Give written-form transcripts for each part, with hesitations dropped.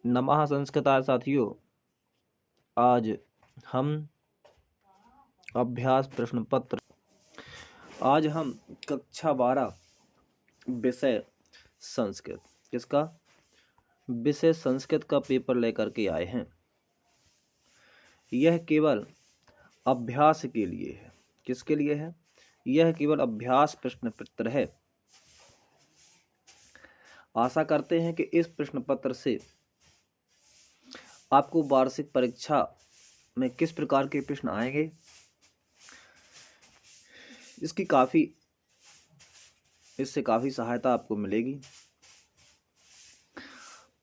नमः संस्कृताय साथियों। आज हम अभ्यास प्रश्न पत्र आज हम कक्षा 12 विषय संस्कृत किसका विषय संस्कृत का पेपर लेकर के आए हैं। यह केवल अभ्यास के लिए है। किसके लिए है? यह केवल अभ्यास प्रश्न पत्र है। आशा करते हैं कि इस प्रश्न पत्र से आपको वार्षिक परीक्षा में किस प्रकार के प्रश्न आएंगे इससे काफी सहायता आपको मिलेगी।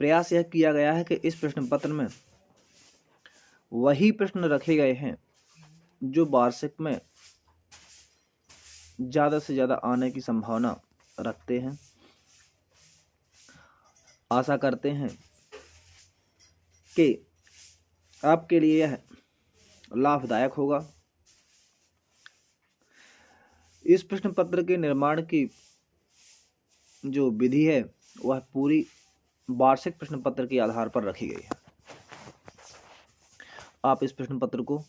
प्रयास यह किया गया है कि इस प्रश्न पत्र में वही प्रश्न रखे गए हैं जो वार्षिक में ज्यादा से ज्यादा आने की संभावना रखते हैं। आशा करते हैं कि आपके लिए यह लाभदायक होगा। इस प्रश्न पत्र के निर्माण की जो विधि है वह पूरी वार्षिक प्रश्न पत्र के आधार पर रखी गई है। आप इस प्रश्न पत्र को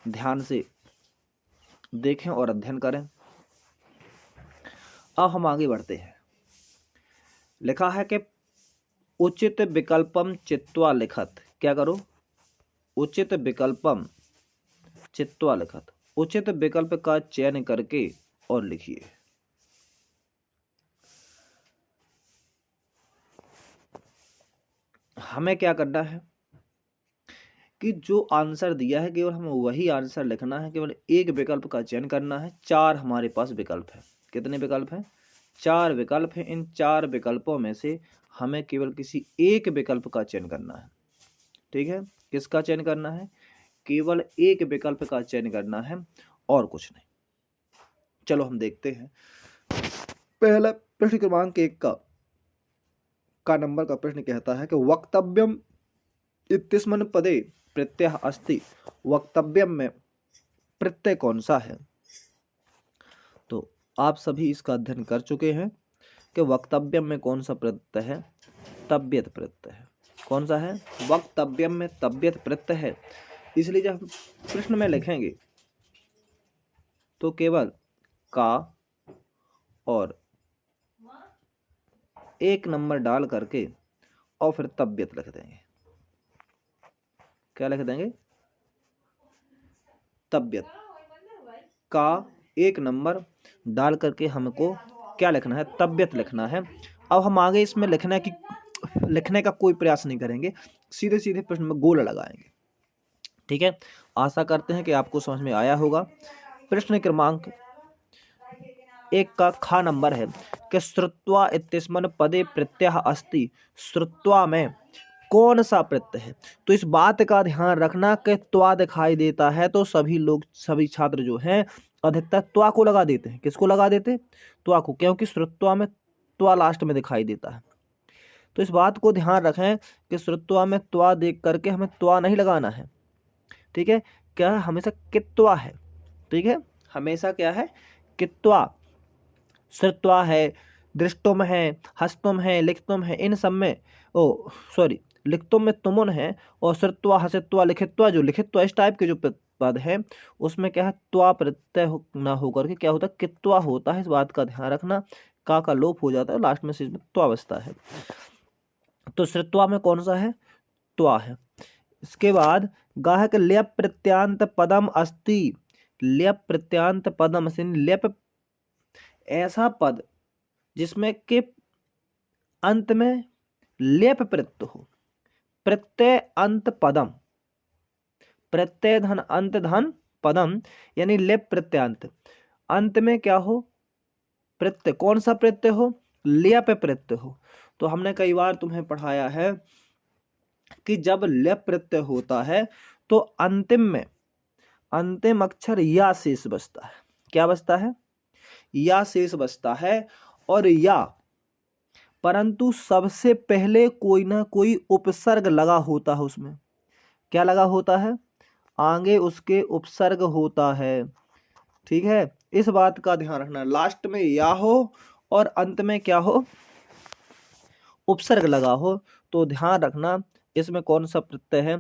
ध्यान से देखें और अध्ययन करें। अब हम आगे बढ़ते हैं। लिखा है कि उचित विकल्पम चित्वा लिखत। क्या करो? उचित विकल्पम चित्वा लिखत। उचित विकल्प का चयन करके और लिखिए। हमें क्या करना है कि जो आंसर दिया है केवल हमें वही आंसर लिखना है। केवल एक विकल्प का चयन करना है। 4 हमारे पास विकल्प है। कितने विकल्प हैं? 4 विकल्प हैं। इन 4 विकल्पों में से हमें केवल किसी एक विकल्प का चयन करना है। ठीक है? किसका चयन करना है? केवल एक विकल्प का चयन करना है और कुछ नहीं। चलो हम देखते हैं। पहला प्रश्न क्रमांक 1 का नंबर का प्रश्न कहता है कि वक्तव्यम इत्यस्मिन् पदे प्रत्यय अस्ति। वक्तव्यम में प्रत्यय कौन सा है? तो आप सभी इसका अध्ययन कर चुके हैं कि वक्तव्यम में कौन सा प्रत्यय है? तव्यत प्रत्यय है। कौन सा है? वक्तव्यम में तव्यत प्रत्यय है। इसलिए जब प्रश्न में लिखेंगे तो केवल का और एक नंबर डाल करके और फिर तव्यत लिख देंगे। क्या लिख देंगे? तव्यत। का एक नंबर डाल करके हमको क्या लिखना है? तव्यत लिखना है। अब हम आगे इसमें लिखने का कोई प्रयास नहीं करेंगे। सीधे सीधे प्रश्न में गोल लगाएंगे। ठीक है? आशा करते हैं कि आपको समझ में आया होगा। प्रश्न क्रमांक 1 का खा नंबर है कि श्रुत्वा इत्यस्मिन् पदे प्रत्यय अस्ति। श्रुत्वा में कौन सा प्रत्यय है? तो इस बात का ध्यान रखना कि त्वा दिखाई देता है तो सभी छात्र जो हैं अधिकतर त्वा को लगा देते हैं। किसको लगा देते? त्वा को, क्योंकि श्रुत्वा में त्वा लास्ट में दिखाई देता है। तो इस बात को ध्यान रखें कि श्रुत्वा में त्वा देख करके हमें त्वा नहीं लगाना है। ठीक है? क्या हमेशा कित्वा है। ठीक है? हमेशा क्या है? कित्वा। श्रुत्वा है, दृष्टुम है, हस्तुम है, लिखितुम है। इन सब में लिखितुम में तुमुन है और श्रुत्वा, हसित्वा, लिखित्वा, जो लिखित्वा इस टाइप के जो पद है उसमें क्या है? त्वा प्रत्यय ना होकर के क्या होता है? कित्वा होता है। इस बात का ध्यान रखना। का लोप हो जाता है, लास्ट में से इसमें त्वा बचता है। तो श्रुत्वा में कौन सा है? त्वा है। इसके बाद गाहक ल्यप प्रत्यांत पदम अस्ति। ल्यप प्रत्यांत पदम अस्ति। ल्यप ऐसा पद जिसमें के अंत में लेप प्रत्यय हो। प्रत्यय अंत पदम, प्रत्यय धन अंत धन पदम, यानी लेप प्रत्यांत। अंत में क्या हो? प्रत्यय। कौन सा प्रत्यय हो? लेप प्रत्यय हो। तो हमने कई बार तुम्हें पढ़ाया है कि जब लेप प्रत्यय होता है तो अंतिम अक्षर या शेष बचता है। क्या बचता है? या शेष बचता है। और या परंतु सबसे पहले कोई ना कोई उपसर्ग लगा होता है उसमें। क्या लगा होता है? आगे उसके उपसर्ग होता है। ठीक है? इस बात का ध्यान रखना। लास्ट में या हो और अंत में क्या हो? उपसर्ग लगा हो तो ध्यान रखना इसमें कौन सा प्रत्यय है,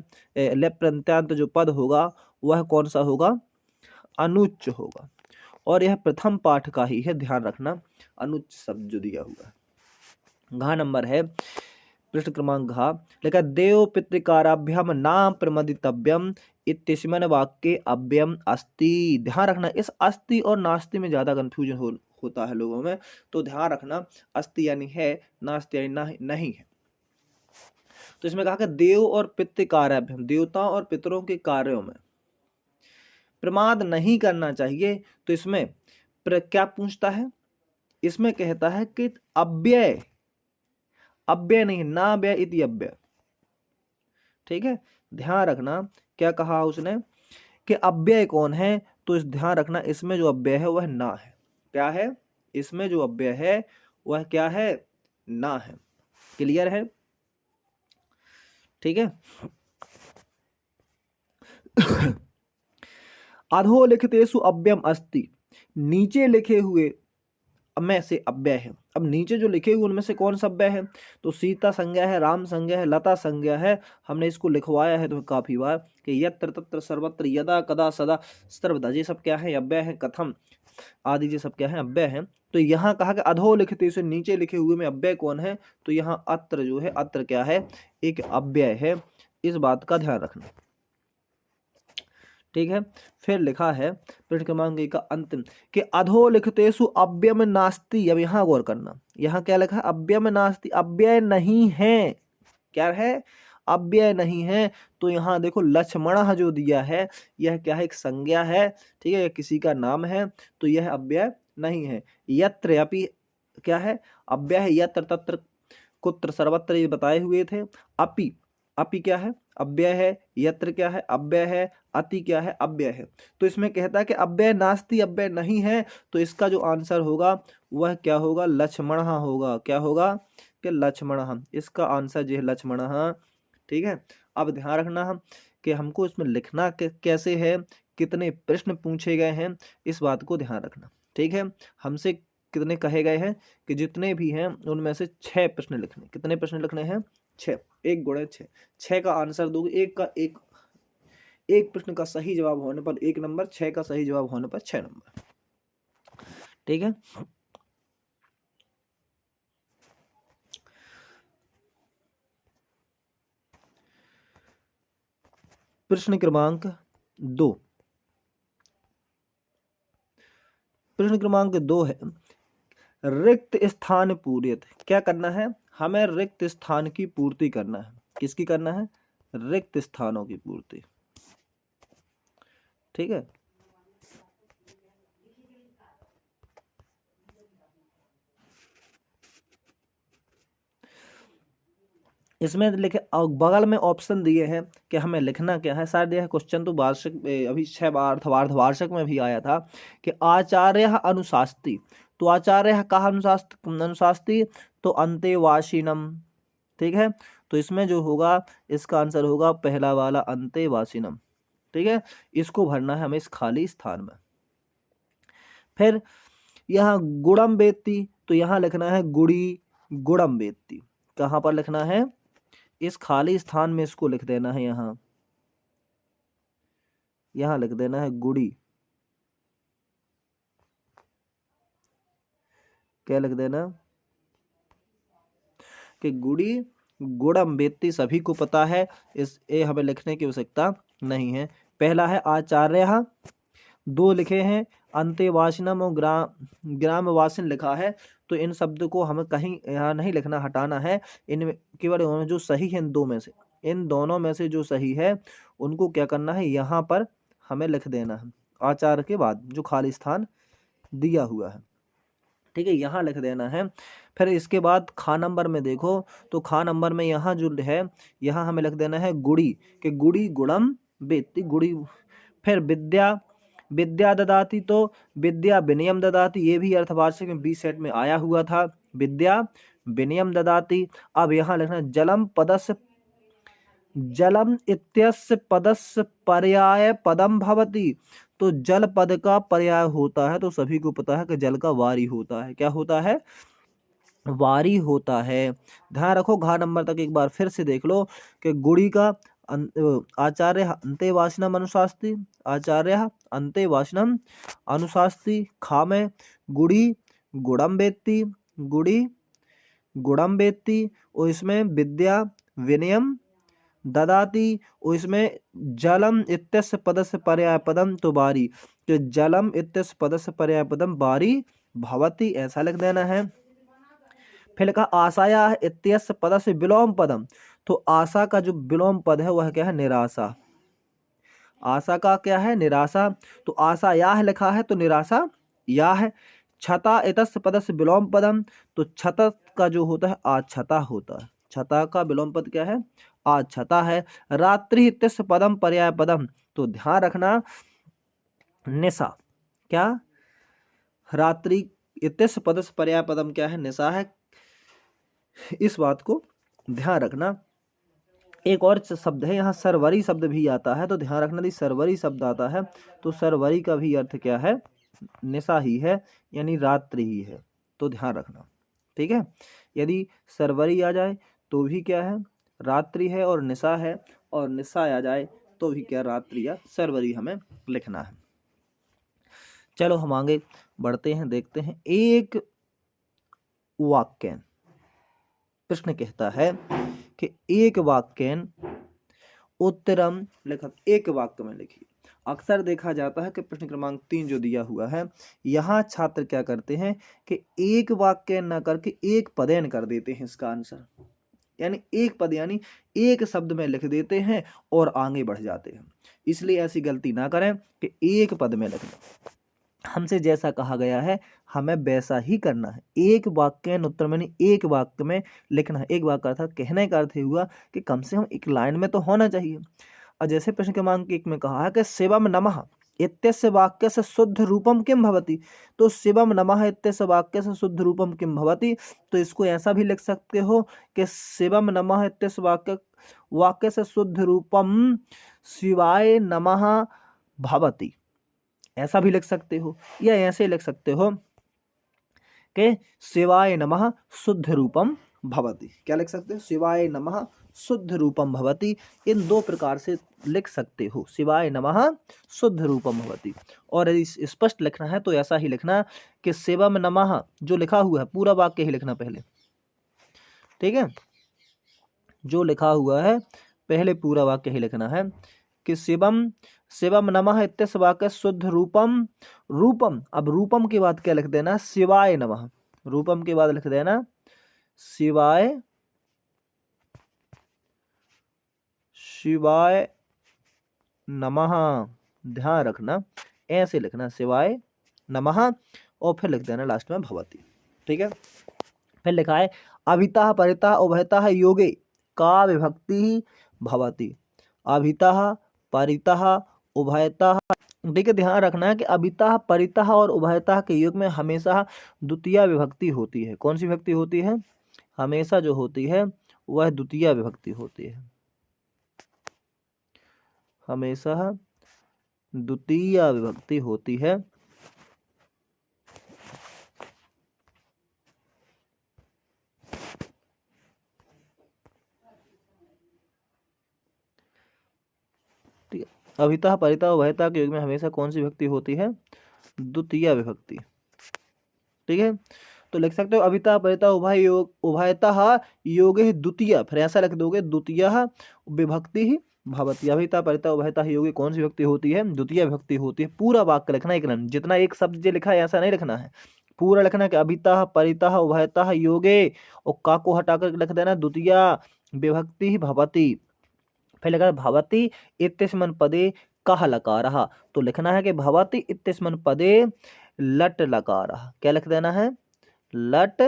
लेप प्रत्ययान्त जो पद होगा वह कौन सा होगा, अनुच्च होगा। और यह प्रथम पाठ का ही है, ध्यान रखना अनुच्च शब्द जो दिया हुआ है। घ नंबर है पृष्ठ क्रमांक घ, लिखा देव पितृकाराभ्याम नाम प्रमदितव्यम इत्यस्मिन् वाक्ये अव्ययम अस्ति। ध्यान रखना इस अस्ति और नास्ति में ज्यादा कंफ्यूजन होता है लोगों में, तो ध्यान रखना अस्ति यानी है, नास्ति यानी नहीं है। तो इसमें कहा कि देव और पितृ कार्याभ्याम, देवताओं और पितरों के कार्यों में प्रमाद नहीं करना चाहिए। तो इसमें क्या पूछता है, इसमें कहता है कि अव्यय, अव्यय नहीं, ना व्यय इति अव्यय। ठीक है, ध्यान रखना क्या कहा उसने कि अव्यय कौन है, तो इस ध्यान रखना इसमें जो अव्यय है वह ना है। क्या है, इसमें जो अव्यय है वह क्या है, ना है। क्लियर है, ठीक है। अधोलिखितेषु अव्ययम अस्ति, नीचे लिखे हुए में से अव्यय है। अब नीचे जो लिखे हुए उनमें से कौन सा अव्यय है, तो सीता संज्ञा है, राम संज्ञा है, लता संज्ञा है। हमने इसको लिखवाया है तो काफी बार कि यत्र तत्र सर्वत्र यदा कदा सदा सर्वदा, ये सब क्या है, अव्यय है। कथम आदि ये सब क्या है, अव्यय है। तो यहाँ कहा कि अधोलिखितेषु, नीचे लिखे हुए में अव्यय कौन है, तो यहाँ अत्र जो है, अत्र क्या है, एक अव्यय है। इस बात का ध्यान रखना, ठीक है। फिर लिखा है पृष्ठ क्रमांक का अंतिम कि अधोलिखितेषु अव्ययम नास्ति। अब यहाँ गौर करना, यहाँ क्या लिखा है, अव्ययम नास्ति, अव्यय नहीं है। क्या है, अव्यय नहीं है। तो यहाँ देखो लक्ष्मण जो दिया है यह क्या है, एक संज्ञा है, ठीक है, किसी का नाम है, तो यह अव्यय नहीं है। यत्र अपि क्या है, अव्यय है। यत्र तत्र कुत्र सर्वत्र ये बताए हुए थे। अपि, अपि क्या है, अव्यय है। यत्र क्या है, अव्यय है। अति क्या है, अव्यय है। तो इसमें कहता है कि अव्यय नास्ति, अव्यय नहीं है। तो इसका जो आंसर होगा वह क्या होगा, लक्ष्मण होगा। क्या होगा, कि लक्ष्मण। इसका आंसर जो है लक्ष्मण। ठीक है, अब ध्यान रखना कि हमको इसमें लिखना कैसे है, कितने प्रश्न पूछे गए हैं, इस बात को ध्यान रखना। ठीक है, हमसे कितने कहे गए हैं कि जितने भी हैं उनमें से 6 प्रश्न लिखने। कितने प्रश्न लिखने हैं, 6। 1 गुणे 6, 6 का आंसर दोगे। एक प्रश्न का सही जवाब होने पर 1 नंबर, 6 का सही जवाब होने पर 6 नंबर। ठीक है, प्रश्न क्रमांक 2, प्रश्न क्रमांक 2 है रिक्त स्थान पूरित। क्या करना है, हमें रिक्त स्थान की पूर्ति करना है। किसकी करना है, रिक्त स्थानों की पूर्ति। ठीक है, इसमें लिखे बगल में ऑप्शन दिए हैं कि हमें लिखना क्या है। शायद यह क्वेश्चन तो वार्षिक अभी 6 बार वार्षिक में भी आया था कि आचार्य अनुशास्ति। तो आचार्य कहा अनुशास्ति, तो अंतेवासिनम। ठीक है, तो इसमें जो होगा इसका आंसर होगा पहला वाला अंतेवासिनम। ठीक है, इसको भरना है हमें इस खाली स्थान में। फिर यहाँ गुणम वेत्ति, तो यहाँ लिखना है गुड़ी गुणम वेत्ति। कहाँ पर लिखना है, इस खाली स्थान में इसको लिख देना है। यहाँ लिख देना है गुड़ी। क्या लिख देना कि गुड़ी गुणम वेत्ति, सभी को पता है, इस हमें लिखने की आवश्यकता नहीं है। पहला है आचार्य, 2 लिखे हैं अंतेवासिनम और ग्रामवासिन लिखा है। तो इन शब्द को हमें कहीं यहाँ नहीं लिखना, हटाना है। इनमें केवल जो सही है इन 2 में से, इन दोनों में से जो सही है उनको क्या करना है, यहाँ पर हमें लिख देना है आचार्य के बाद जो खाली स्थान दिया हुआ है। ठीक है, यहाँ लिख देना है। फिर इसके बाद खा नंबर में देखो, तो खा नंबर में यहाँ जो है, यहाँ हमें लिख देना है गुड़ी, कि गुड़ी गुणम वेत्ति, गुड़ी। फिर विद्या, विद्या ददाती, तो विद्या विनयम ददाती, ये भी अर्थवार्षिक में बी सेट में आया हुआ था, विद्या विनयम ददाती। अब यहाँ लिखना जलम पदस्य, जलम इत्यस्य पदस्य पर्याय पदम भवति। तो जल पद का पर्याय होता है, तो सभी को पता है कि जल का वारी होता है। क्या होता है, वारी होता है। ध्यान रखो, घा नंबर तक एक बार फिर से देख लो कि गुड़ी का आचार्य अंतेवासिनम अनुशास्ति, आचार्य अंतेवासिनम अनुशास्ति। खा में गुड़ी गुड़म वेत्ति, गुड़ी गुड़म वेत्ति। और इसमें विद्या विनयम ददाति। और इसमें जलम इत्यस्य पदस्य पर्याय पदम तो बारी, तो जलम इत्यस्य पदस्य पर्याय पदम बारी भवति, ऐसा लिख देना है। फिर लिखा आशाया इत्यस्य पदस्य विलोम पदम, तो आशा का जो विलोम पद है वह क्या है, निराशा। आशा का क्या है, निराशा। तो आशा याह लिखा है तो निराशा या है। छता इतस्य पदस्य विलोम पदम, तो छत का जो होता है आछता होता है। छता का विलोम पद क्या है, आछता है। रात्रि इत्यस्य पदम पर्याय पदम, तो ध्यान रखना निशा, क्या, रात्रि इत्यस्य पदस्य पर्याय पदम क्या है, निशा है। इस बात को ध्यान रखना। एक और शब्द है यहाँ सरवरी शब्द भी आता है, तो ध्यान रखना यदि सरवरी शब्द आता है तो सरवरी का भी अर्थ क्या है, निशा ही है, यानी रात्रि ही है, तो ध्यान रखना। ठीक है, यदि सरवरी आ जाए तो भी क्या है, रात्रि है और निशा है, और निशा आ जाए तो भी क्या, रात्रि या सरवरी हमें लिखना है। चलो हम आगे बढ़ते हैं, देखते हैं। एक वाक्य, प्रश्न कहता है कि एक वाक्य उत्तरम लिखा, एक वाक्य में लिखिए। अक्सर देखा जाता है कि प्रश्न क्रमांक 3 जो दिया हुआ है, यहाँ छात्र क्या करते हैं कि एक वाक्य न करके एक पदेन कर देते हैं इसका आंसर, यानी एक पद यानी एक शब्द में लिख देते हैं और आगे बढ़ जाते हैं। इसलिए ऐसी गलती ना करें कि एक पद में लिखना। हमसे जैसा कहा गया है हमें वैसा ही करना है। एक वाक्य उत्तर में, एक वाक्य में लिखना है। एक वाक्य अर्थात कहने का अर्थ हुआ कि कम से कम एक लाइन में तो होना चाहिए। और जैसे प्रश्न क्रमांक 1 में कहा है कि शिवम नमः इत्यस्य वाक्य से शुद्ध रूपम किम भवति, तो शिवम नमः इत्यस्य वाक्य से शुद्ध रूपम किम भवति, तो इसको ऐसा भी लिख सकते हो कि शिवम नमः इत्यस्य वाक्य से शुद्ध रूपम शिवाय नमः भवति, ऐसा भी लिख सकते हो। या ऐसे लिख सकते हो कि शिवाय नमः शुद्ध रूपम भवति, क्या लिख सकते हो, शिवाय नमः शुद्ध रूपम भवति। इन दो प्रकार से लिख सकते हो, शिवाय नमः शुद्ध रूपम भवति। और यदि स्पष्ट लिखना है तो ऐसा ही लिखना कि शिवम नमः, जो लिखा हुआ है पूरा वाक्य ही लिखना पहले, ठीक है, जो लिखा हुआ है पहले पूरा वाक्य ही लिखना है कि शिवम शिवम नमः इत्यस्य वाक्य शुद्ध रूपम, रूपम, अब रूपम के बाद क्या लिख देना, शिवाय नमः, रूपम के बाद लिख देना शिवाय, शिवाय नमः, ध्यान रखना ऐसे लिखना शिवाय नमः, और फिर लिख देना लास्ट में भवति। ठीक है, फिर लिखा है अभितः परितः उभयतः योगे का विभक्ति भवति, अभितः परितः उभयतः। ठीक है, ध्यान रखना है कि अभितः परितः और उभयतः के योग में हमेशा द्वितीय विभक्ति होती है। कौन सी विभक्ति होती है, हमेशा जो होती है वह द्वितीय विभक्ति होती है, हमेशा द्वितीय विभक्ति होती है। ठीक है, अभितः परितः उभयतः के योग में हमेशा कौन सी विभक्ति होती है, द्वितीय विभक्ति। ठीक है, तो लिख सकते हो अभितः परितः उभय योग उभयतः योगे द्वितीय, फिर ऐसा लिख दोगे द्वितीय विभक्ति ही भवति। अभितः परितः उभयतः योगे कौन सी विभक्ति होती है, द्वितीय विभक्ति होती है। पूरा वाक्य लिखना एक रन, जितना एक शब्द जो लिखा है ऐसा नहीं लिखना है, पूरा लिखना कि अभितः परितः उभयतः योगे, और का को हटाकर लिख देना द्वितीय विभक्ति ही भवति। फिर लिखा भवति इत्यस्मिन् पदे कः लकारः, तो लिखना है कि भवति इत्यस्मिन् पदे लट लकारः, क्या लिख देना है, लट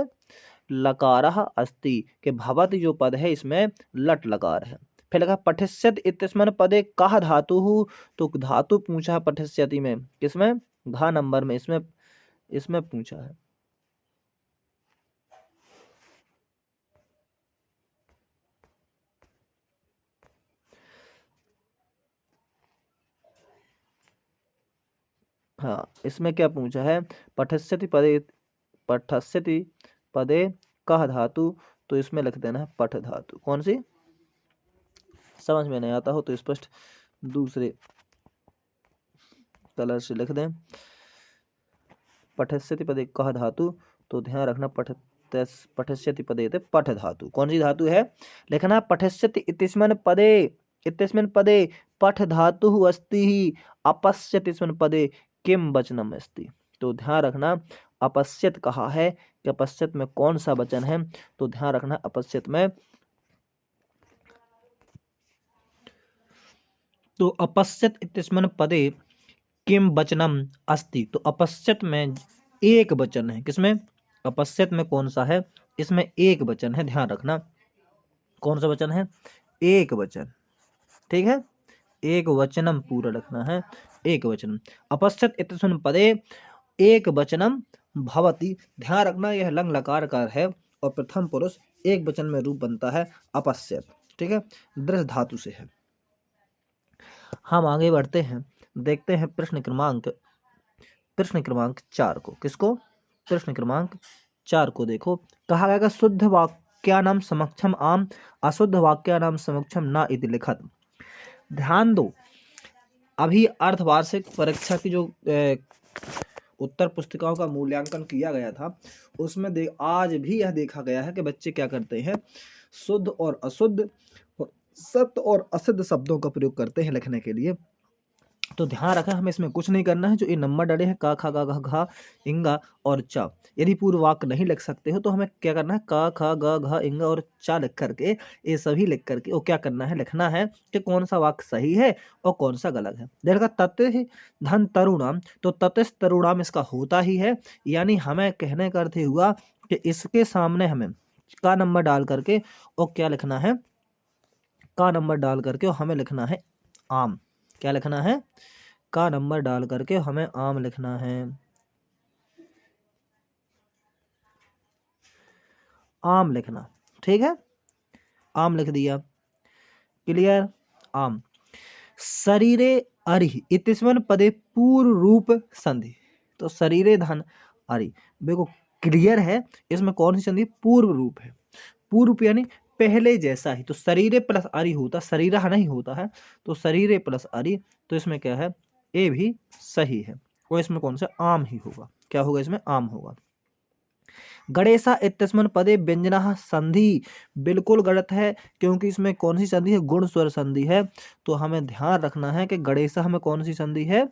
लकारः अस्ति, कि भवति जो पद है इसमें लट लकार है। फिर लिखा पठिष्यति इत्यस्मिन् पदे कः धातुः, तो धातु पूछा पठिष्यति में, किसमें, घ नंबर में, इसमें इसमें पूछा है। हाँ, इसमें क्या पूछा है, पठस्यति पदे, पठस्यति पदे कह धातु, तो इसमें लिख देना है पठ धातु। कौन सी? समझ में नहीं आता हो तो स्पष्ट दूसरे कलर से लिख दें। पठस्यति पदे कह धातु, तो ध्यान रखना पठस्यति पदे थे पठ धातु। कौन सी धातु है? लिखना पठस्यति इत्यस्मिन् पदे पठ धातु अस्ति ही अपश्यति इत्यस्मिन् पदे किम वचनम अस्ति। तो ध्यान रखना अपश्यत कहा है कि अपश्यत में कौन सा वचन है, तो ध्यान रखना अपश्यत में, तो अपश्यत इत्यस्मिन् पदे किम वचनम अस्ति, तो अपश्यत में एक वचन है। किसमें? अपश्यत में कौन सा है? इसमें एक वचन है, ध्यान रखना। कौन सा वचन है? एक वचन, ठीक है, एक वचनम पूरा रखना है, एक वचनम। अपश्यत इत्यस्मिन् पदे एक वचनम भवति। ध्यान रखना यह लंग लकार का है और प्रथम पुरुष एक वचन में रूप बनता है अपश्यत, ठीक है, दृढ़ धातु से है। हम आगे बढ़ते हैं, देखते हैं प्रश्न क्रमांक 4 को। किसको? प्रश्न क्रमांक 4 को देखो। कहा गया शुद्ध वाक्यानाम समक्षम आम, अशुद्ध वाक्यानाम समक्षम ना इति लिखत। ध्यान दो, अभी अर्धवार्षिक परीक्षा की जो उत्तर पुस्तिकाओं का मूल्यांकन किया गया था, उसमें आज भी यह देखा गया है कि बच्चे क्या करते हैं, शुद्ध और अशुद्ध, सत्य और असिद्ध शब्दों का प्रयोग करते हैं लिखने के लिए। तो ध्यान रखें, हमें इसमें कुछ नहीं करना है। जो ये नंबर डले हैं का, खा, गा, घा, इंगा और चा, यदि पूर्ण वाक्य नहीं लिख सकते हो तो हमें क्या करना है, का, खा, गा, घा, इंगा और चा लिख करके, ये सभी लिख करके वो क्या करना है, लिखना है कि कौन सा वाक्य सही है और कौन सा गलत है। देखा तत्व धन तरुणाम, तो ततिस तरुणाम इसका होता ही है, यानी हमें कहने का अर्थ हुआ कि इसके सामने हमें का नंबर डाल करके और क्या लिखना है, का नंबर डाल करके हमें लिखना है आम। क्या लिखना है? का नंबर डाल करके हमें आम लिखना है, आम लिखना, ठीक है, आम लिख दिया, क्लियर। आम। शरीरे अरि इत्यस्मिन् पदे पूर्व रूप संधि, तो शरीरे धन अरि, देखो क्लियर है, इसमें कौन सी संधि? पूर्व रूप है। पूर्व रूप यानी पहले जैसा ही, तो शरीरे प्लस अरि होता, शरीरा नहीं होता है, तो शरीरे प्लस अरि, तो इसमें क्या है, ए भी सही है, और इसमें कौन सा? आम ही होगा। क्या होगा इसमें? आम होगा। गणेशा इत्यस्मिन् पदे व्यंजना संधि, बिल्कुल गलत है, क्योंकि इसमें कौन सी संधि है? गुण स्वर संधि है। तो हमें ध्यान रखना है कि गणेशा हमें कौन सी संधि है?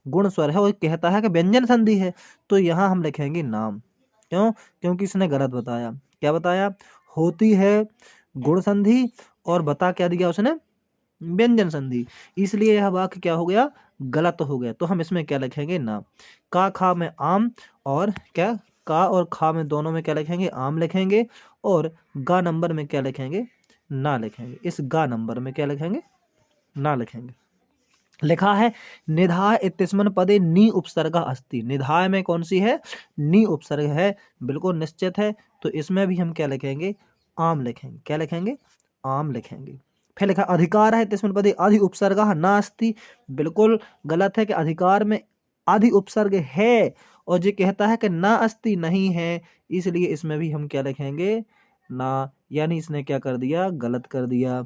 गुण स्वर है, और कहता है कि व्यंजन संधि है, तो यहाँ हम लिखेंगे नाम। क्यों? क्योंकि इसने गलत बताया। क्या बताया? होती है गुण संधि और बता क्या दिया उसने? व्यंजन संधि, इसलिए यह वाक्य क्या हो गया? गलत हो गया। तो हम इसमें क्या लिखेंगे? ना। का खा में आम, और क्या, का और खा में दोनों में क्या लिखेंगे? आम लिखेंगे, और गा नंबर में क्या लिखेंगे? ना लिखेंगे। इस गा नंबर में क्या लिखेंगे? ना लिखेंगे। लिखा है निधाय इत्यस्मिन् पदे नी उपसर्गा अस्ति, निधाय में कौन सी है? नी उपसर्ग है, बिल्कुल निश्चित है, तो इसमें भी हम क्या लिखेंगे? आम लिखेंगे। क्या लिखेंगे? आम लिखेंगे। फिर लिखा अधिकार है इत्यस्मिन् पदे अधि उपसर्गः नास्ति, बिल्कुल गलत है कि अधिकार में अधि उपसर्ग है, और जो कहता है कि ना अस्ति, नहीं है, इसलिए इसमें भी हम क्या लिखेंगे? ना, यानी इसने क्या कर दिया? गलत कर दिया।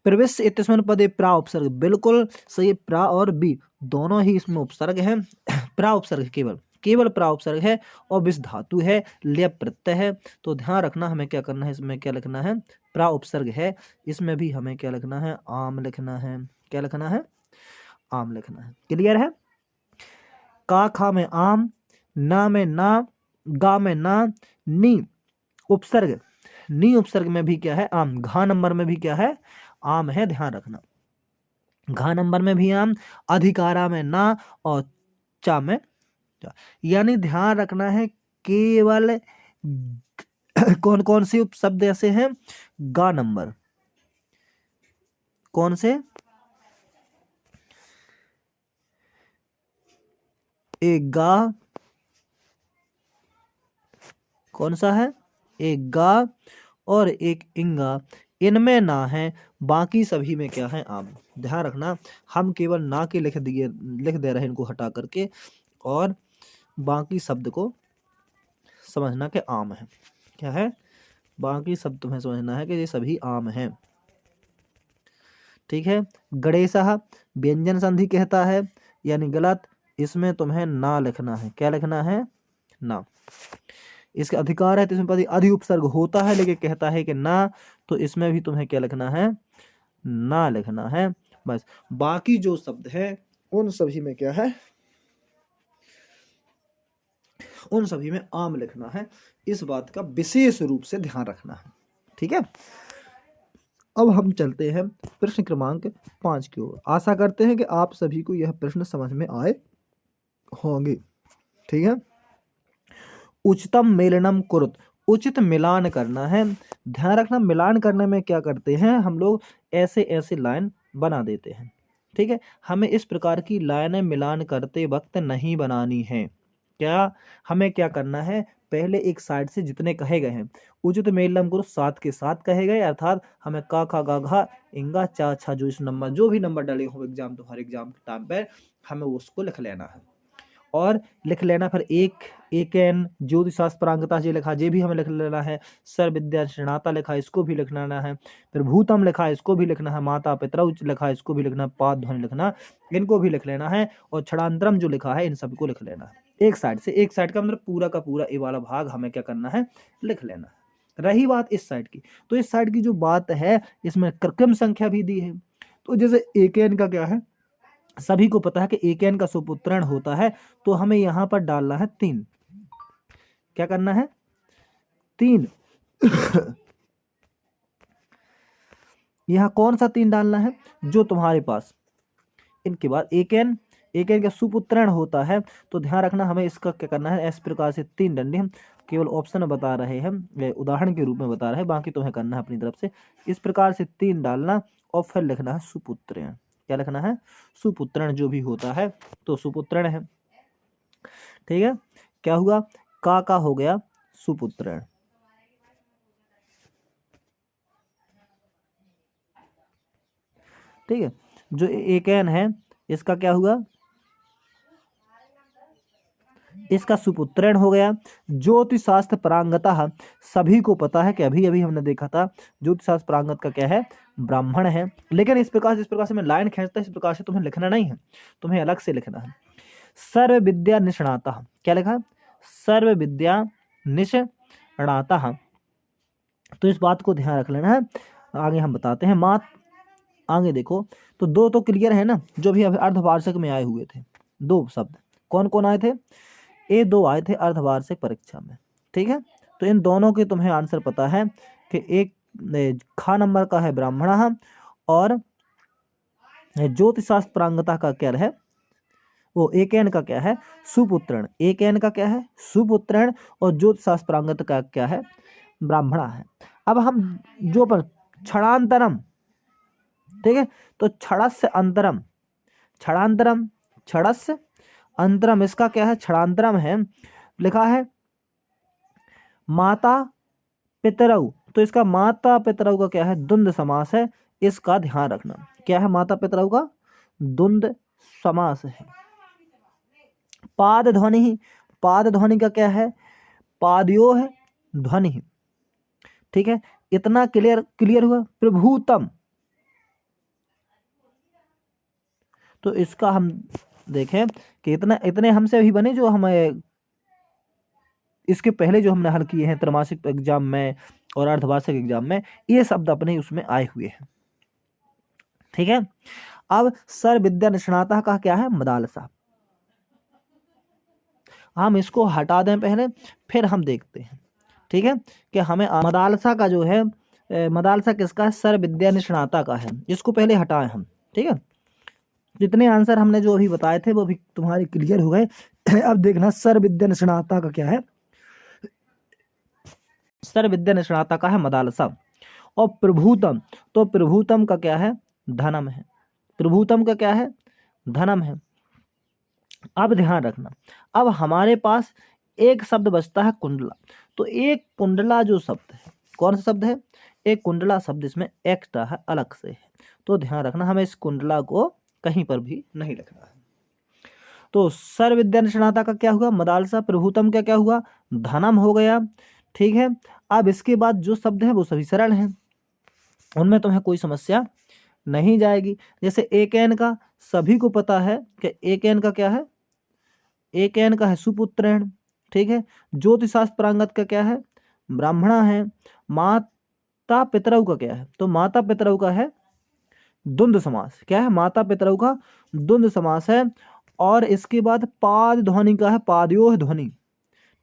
प्रवेश इत्यस्मिन् पदे प्रा उपसर्ग, बिल्कुल सही, प्रा और बी दोनों ही इसमें उपसर्ग है। प्रा उपसर्ग केवल प्रा उपसर्ग है, और विस धातु है, लेप प्रत्यय है। तो ध्यान रखना, हमें क्या करना है? इसमें क्या लिखना है? प्रा उपसर्ग है, इसमें भी हमें क्या लिखना है? आम लिखना है। क्या लिखना है? आम लिखना है। क्लियर है? का खा में आम, ना में ना, गा में ना, नी उपसर्ग में भी क्या है? आम। घा नंबर में भी क्या है? आम है, ध्यान रखना। घा नंबर में भी आम, अधिकारा में ना, और चा में चा। यानी ध्यान रखना है, केवल कौन कौन से उपशब्द ऐसे हैं? गा नंबर, कौन से? एक गा, कौन सा है? एक गा और एक इंगा, इनमें ना है, बाकी सभी में क्या है? आम। ध्यान रखना, हम केवल ना के लिख दे रहे हैं इनको हटा करके, और बाकी शब्द को समझना कि आम है। क्या है? बाकी सब तुम्हें समझना है कि ये सभी आम हैं। ठीक है। गणेशः व्यंजन संधि कहता है, यानी गलत। इसमें तुम्हें ना लिखना है। क्या लिखना है? ना। इसके अधिकार है तो इसमें पद अधि उपसर्ग होता है, लेकिन कहता है कि ना, तो इसमें भी तुम्हें क्या लिखना है? ना लिखना है। बस बाकी जो शब्द है उन सभी में क्या है? उन सभी में आम लिखना है। इस बात का विशेष रूप से ध्यान रखना है। ठीक है। अब हम चलते हैं प्रश्न क्रमांक 5 की ओर। आशा करते हैं कि आप सभी को यह प्रश्न समझ में आए होंगे। ठीक है। उचितम मेलनम कुरुत, उचित मिलान करना है। ध्यान रखना, मिलान करने में क्या करते हैं हम लोग? ऐसे ऐसे लाइन बना देते हैं। ठीक है। हमें इस प्रकार की लाइनें मिलान करते वक्त नहीं बनानी है। क्या हमें क्या करना है? पहले एक साइड से जितने कहे गए हैं उचित मेलनम कुरुत साथ के साथ कहे गए, अर्थात हमें का खा गा घा इंगा चा छा जो इस नंबर जो भी नंबर डाले हो एग्जाम तुम्हारे एग्जाम के टाइम पर, हमें उसको लिख लेना है। और लिख लेना फिर एक एन ज्योतिष शास्त्र प्रांगता जे लिखा, जे भी हमें लिख लेना है। सर विद्या निष्णाता लिखा, इसको भी लिख लेना है। फिर भूतम लिखा, इसको भी लिखना है। माता पितरौ लिखा, इसको भी लिखना है। पाद ध्वनि लिखना, इनको भी लिख लेना है। और छड़ांतरम जो लिखा है इन सबको लिख लेना है। एक साइड से, एक साइड का मतलब पूरा का पूरा ये वाला भाग हमें क्या करना है? लिख लेना है। रही बात इस साइड की, तो इस साइड की जो बात है इसमें क्रम संख्या भी दी है। तो जैसे एक एन का क्या है? सभी को पता है कि एक एन का सुपुत्रण होता है, तो हमें यहां पर डालना है 3। क्या करना है? 3। यहां कौन सा 3 डालना है? जो तुम्हारे पास इनके बाद एक एन का सुपुत्रण होता है, तो ध्यान रखना हमें इसका क्या करना है? इस प्रकार से 3 डंडे। हम केवल ऑप्शन बता रहे हैं, उदाहरण के रूप में बता रहे हैं, बाकी तुम्हें करना है अपनी तरफ से। इस प्रकार से 3 डालना और फिर लिखना है सुपुत्रण। क्या लिखना है? सुपुत्रण जो भी होता है तो सुपुत्रण है। ठीक है। क्या हुआ? का हो गया सुपुत्रण। ठीक है। जो एक एन है इसका क्या हुआ? इसका सुपुत्रण हो गया। ज्योतिष शास्त्र प्रांगतः, सभी को पता है कि अभी अभी हमने देखा था ज्योतिष शास्त्र प्रांगत का क्या है? ब्राह्मण है। लेकिन इस प्रकार से मैं लाइन खींचता, इस प्रकार से तुम्हें लिखना नहीं है, तुम्हें अलग से लिखना है। सर्व विद्या निष्णातः, क्या लिखा? सर्व विद्या निष्णातः। तो इस बात को ध्यान रख लेना है। आगे हम बताते हैं। आगे देखो, तो 2 तो क्लियर है ना, जो भी अर्धवार्षिक में आए हुए थे 2 शब्द। कौन कौन आए थे? ये 2 आए थे अर्धवार्षिक परीक्षा में। ठीक है। तो इन दोनों के तुम्हें आंसर पता है कि एक खा नंबर का है ब्राह्मण, और ज्योतिष शास्त्र प्रांगता का क्या है? वो एक एन का क्या है? सुपुत्रण। एक एन का क्या है? सुपुत्रण। और ज्योतिष शास्त्र प्रांगत का क्या है? ब्राह्मणा है। अब हम जो पर क्षणांतरम, ठीक है, तो क्षणस्य अंतरम, क्षणांतरम, क्षणस्य अंतरम, इसका क्या है? क्षणांतरम है। लिखा है माता पितरौ, तो इसका माता पितरौ का क्या है? द्वंद्व समास है। इसका ध्यान रखना। क्या है? माता पितरौ का द्वंद्व समास है। पाद ध्वनि, पाद ध्वनि का क्या है? पादयो है ध्वनि। ठीक है। इतना क्लियर हुआ। प्रभुतम, तो इसका हम देखें कि इतने हमसे भी बने जो हमें इसके पहले जो हमने हल किए हैं त्रैमासिक एग्जाम में और अर्धवार्षिक एग्जाम में, ये शब्द अपने उसमें आए हुए हैं। ठीक है। अब सर विद्या निष्णाता का क्या है? मदालसा। हम इसको हटा दें पहले, फिर हम देखते हैं। ठीक है। कि हमें मदालसा का जो है, मदालसा किसका है? सर विद्या निष्णाता का है। इसको पहले हटाएं हम। ठीक है। जितने आंसर हमने जो अभी बताए थे वो भी तुम्हारे क्लियर हो गए। अब देखना सर विद्या निष्णाता का क्या है? सर विद्या निष्णाता का है मदालसा। और प्रभुतम, तो प्रभुतम का क्या है? धनम है। प्रभुतम का क्या है? धनम है। अब ध्यान रखना, अब हमारे पास एक शब्द बचता है कुंडला। तो एक कुंडला जो शब्द है, कौन सा शब्द है? एक कुंडला शब्द, इसमें एक्स्ट्रा है, अलग से है। तो ध्यान रखना, हमें इस कुंडला को कहीं पर भी नहीं लिखना है। तो सर्वविद्या निष्णाता का क्या हुआ, मदालसा। प्रभुतम का क्या हुआ, धनम हो गया। ठीक है, अब इसके बाद जो शब्द है वो सभी सरल हैं, उनमें तुम्हें कोई समस्या नहीं जाएगी। जैसे एक एन का सभी को पता है कि एक एन का क्या है, एक एन का है सुपुत्रेण। ठीक है, ज्योतिषास्त्र प्रांगत का क्या है, ब्राह्मणा है। माता पितरऊ का क्या है, तो माता पितरऊ का है द्वंद्व समास। क्या है, माता पितरऊ का द्वंद्व समास है। और इसके बाद पाद ध्वनि का है पादयोह ध्वनि।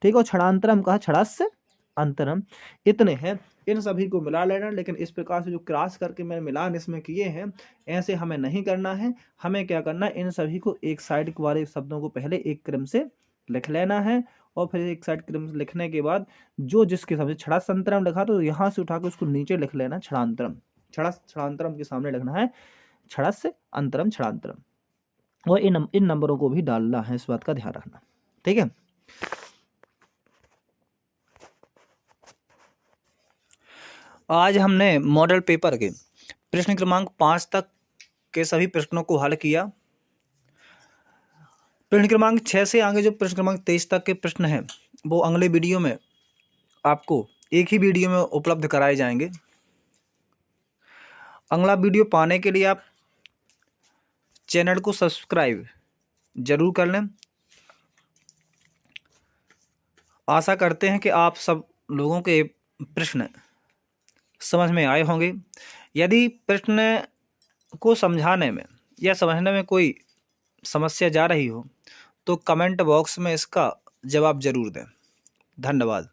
ठीक है, और छड़ांतरम का है छड़स्य अंतरम। इतने हैं, इन सभी को मिला लेना। लेकिन इस प्रकार से जो क्रॉस करके मैंने मिलान इसमें किए हैं, ऐसे हमें नहीं करना है। हमें क्या करना है, इन सभी को एक साइड वाले शब्दों को पहले एक क्रम से लिख लेना है, और फिर एक साइड क्रम से लिखने के बाद जो जिसके सामने छड़ासंतरम लिखा तो यहाँ से उठा के उसको नीचे लिख लेना छड़ांतरम। छड़ांतरम के सामने लिखना है छड़स्य अंतरम छड़ांतरम, और इन नंबरों को भी डालना है, इस बात का ध्यान रखना। ठीक है, आज हमने मॉडल पेपर के प्रश्न क्रमांक 5 तक के सभी प्रश्नों को हल किया। प्रश्न क्रमांक 6 से आगे जो प्रश्न क्रमांक 23 तक के प्रश्न हैं वो अगले वीडियो में आपको एक ही वीडियो में उपलब्ध कराए जाएंगे। अगला वीडियो पाने के लिए आप चैनल को सब्सक्राइब जरूर कर लें। आशा करते हैं कि आप सब लोगों के प्रश्न समझ में आए होंगे। यदि प्रश्न को समझाने में या समझने में कोई समस्या जा रही हो तो कमेंट बॉक्स में इसका जवाब जरूर दें। धन्यवाद।